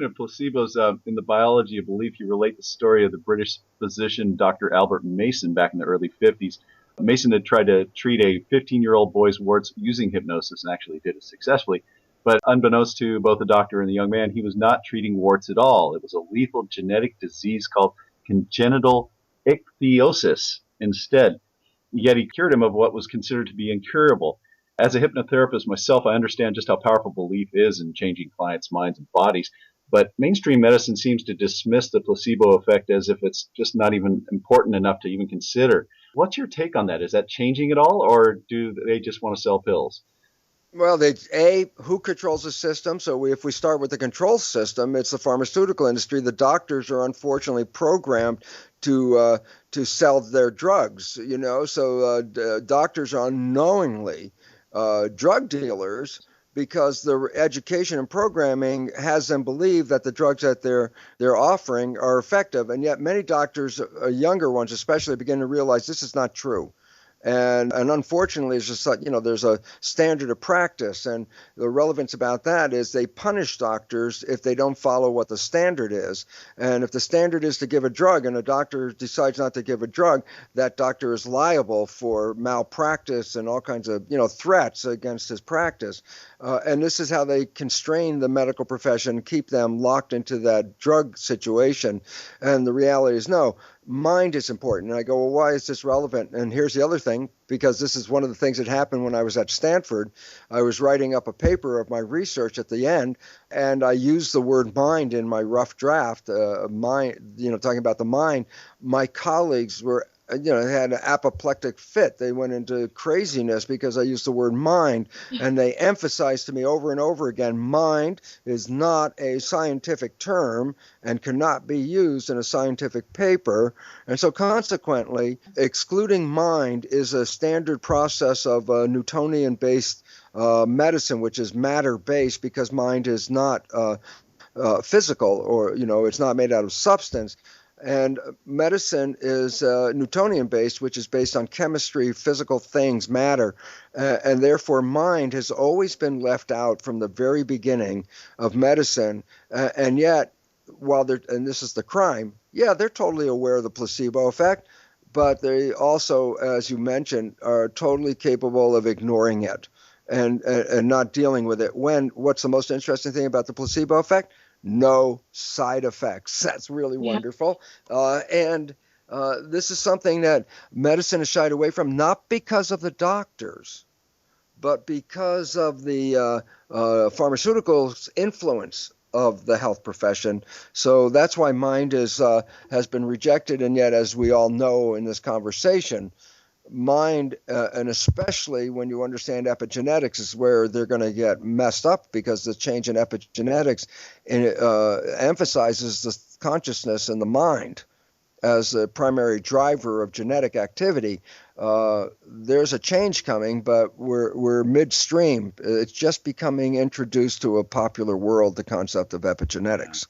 of placebos, in the biology of belief, you relate the story of the British physician Dr. Albert Mason back in the early 50s. Mason had tried to treat a 15-year-old boy's warts using hypnosis and actually did it successfully. But unbeknownst to both the doctor and the young man, he was not treating warts at all. It was a lethal genetic disease called congenital ichthyosis instead. Yet he cured him of what was considered to be incurable. As a hypnotherapist myself, I understand just how powerful belief is in changing clients' minds and bodies. But mainstream medicine seems to dismiss the placebo effect as if it's just not even important enough to even consider. What's your take on that? Is that changing at all, or do they just want to sell pills? Well, who controls the system? So if we start with the control system, it's the pharmaceutical industry. The doctors are unfortunately programmed to sell their drugs. So doctors are unknowingly drug dealers because the education and programming has them believe that the drugs that they're offering are effective, and yet many doctors, younger ones especially, begin to realize this is not true. And unfortunately, it's just like, there's a standard of practice. And the relevance about that is they punish doctors if they don't follow what the standard is. And if the standard is to give a drug and a doctor decides not to give a drug, that doctor is liable for malpractice and all kinds of, threats against his practice. And this is how they constrain the medical profession, keep them locked into that drug situation. And the reality is, no, mind is important. And I go, well, why is this relevant? And here's the other thing, because this is one of the things that happened when I was at Stanford. I was writing up a paper of my research at the end, and I used the word mind in my rough draft, talking about the mind. My colleagues were had an apoplectic fit. They went into craziness because I used the word mind, and they emphasized to me over and over again, mind is not a scientific term and cannot be used in a scientific paper. And so consequently, excluding mind is a standard process of Newtonian-based medicine, which is matter-based, because mind is not physical, or, it's not made out of substance. And medicine is Newtonian-based, which is based on chemistry, physical things, matter. And therefore, mind has always been left out from the very beginning of medicine. And yet, and this is the crime, they're totally aware of the placebo effect, but they also, as you mentioned, are totally capable of ignoring it and not dealing with it. What's the most interesting thing about the placebo effect? No side effects. That's really wonderful. And this is something that medicine has shied away from, not because of the doctors, but because of the pharmaceuticals' influence of the health profession. So that's why mind has been rejected. And yet, as we all know in this conversation, mind, and especially when you understand epigenetics, is where they're going to get messed up, because the change in epigenetics emphasizes the consciousness in the mind as the primary driver of genetic activity. There's a change coming, but we're midstream. It's just becoming introduced to a popular world, the concept of epigenetics.